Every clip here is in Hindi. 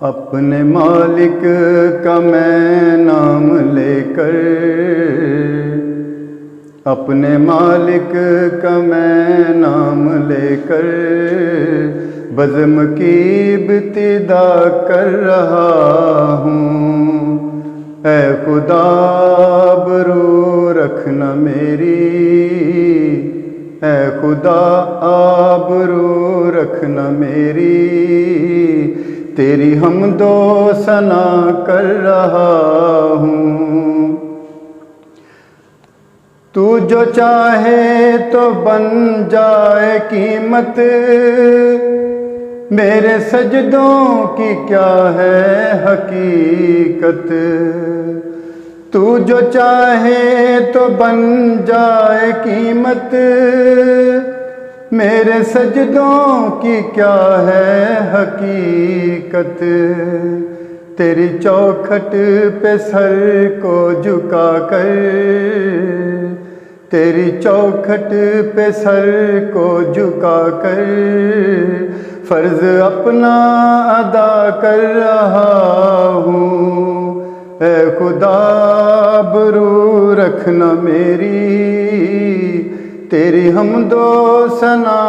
अपने मालिक का मैं नाम लेकर, अपने मालिक का मैं नाम लेकर बज़्म की इब्तिदा कर रहा हूँ। ऐ खुदा आबरू रखना मेरी, ऐ खुदा आबरू रखना मेरी, तेरी हमदो सना कर रहा हूँ। तू जो चाहे तो बन जाए कीमत, मेरे सजदों की क्या है हकीकत। तू जो चाहे तो बन जाए कीमत, मेरे सजदों की क्या है हकीकत। तेरी चौखट पे सर को झुका कर, तेरी चौखट पे सर को झुका कर फर्ज अपना अदा कर रहा हूँ। ऐ खुदा आबरू रखना मेरी, तेरी हमदो सना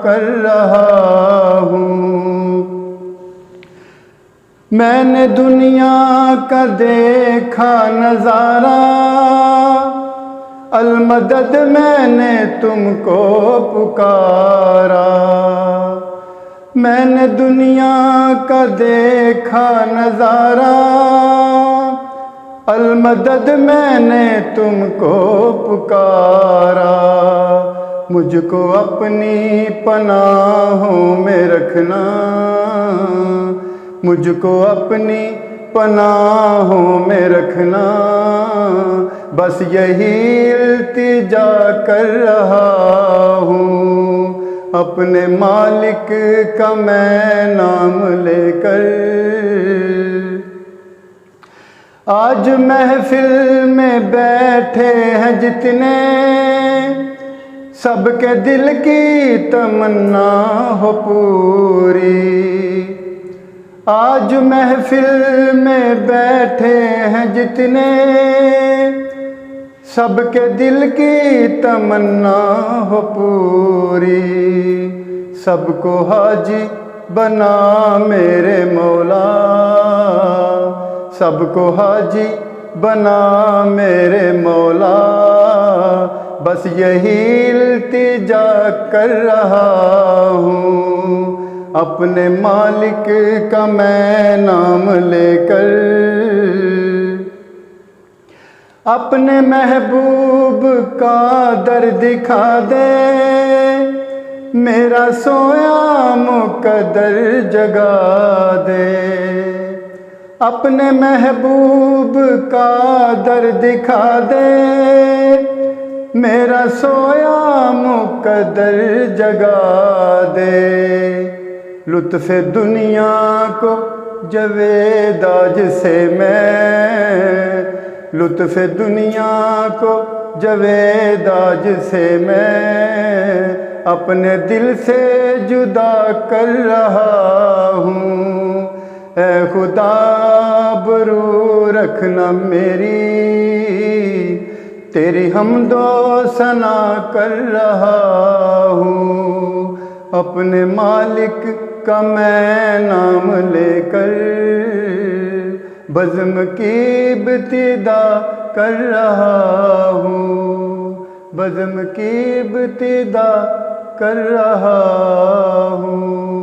कर रहा हूँ। मैंने दुनिया का देखा नज़ारा, अलमदद मैंने तुमको पुकारा। मैंने दुनिया का देखा नज़ारा, अलमदद मैंने तुमको पुकारा। मुझको अपनी पनाहों में रखना, मुझको अपनी पनाहों में रखना, बस यही इल्तिजा कर रहा हूँ। अपने मालिक का मैं नाम लेकर, आज महफिल में बैठे हैं जितने, सबके दिल की तमन्ना हो पूरी। आज महफिल में बैठे हैं जितने, सबके दिल की तमन्ना हो पूरी। सबको हाजी बना मेरे मौला, सबको हाजी बना मेरे मौला, बस यही इल्तिजा कर रहा हूँ। अपने मालिक का मैं नाम लेकर, अपने महबूब का दर दिखा दे, मेरा सोया मुकद्दर जगा दे। अपने महबूब का दर दिखा दे, मेरा सोया मुकद्दर जगा दे। लुत्फ़ दुनिया को जवेद आज से मैं, लुत्फ़ दुनिया को जवेद आज से मैं अपने दिल से जुदा कर रहा हूँ। ऐ खुदा आबरू रखना मेरी, तेरी हमदो सना कर रहा हूँ। अपने मालिक का मैं नाम लेकर बज़्म की इब्तिदा कर रहा हूँ, बज़्म की इब्तिदा कर रहा हूँ।